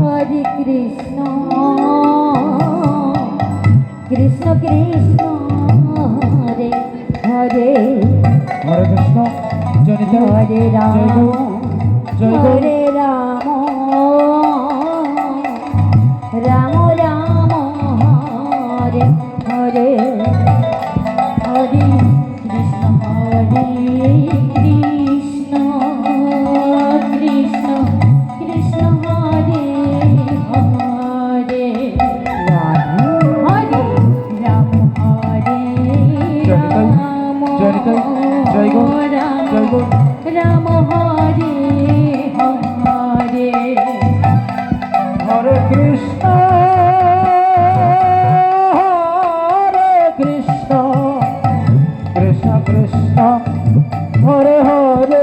হরে কৃষ্ণ কৃষ্ণ কৃষ্ণ হরে হরে হরে কৃষ্ণ জনিত হরে রাম জয় গুরু হরে রাম রাম রাম হরে হরে হরে কৃষ্ণ হরে কৃষ্ণ কৃষ্ণ কৃষ্ণ হরে হরে হরে রাম হরে রাম জনিত জয় গুরু রাম জয় গুরু রাম হরে হরে হরে কৃষ্ণ কৃষ্ণ কৃষ্ণ কৃষ্ণ হরে হরে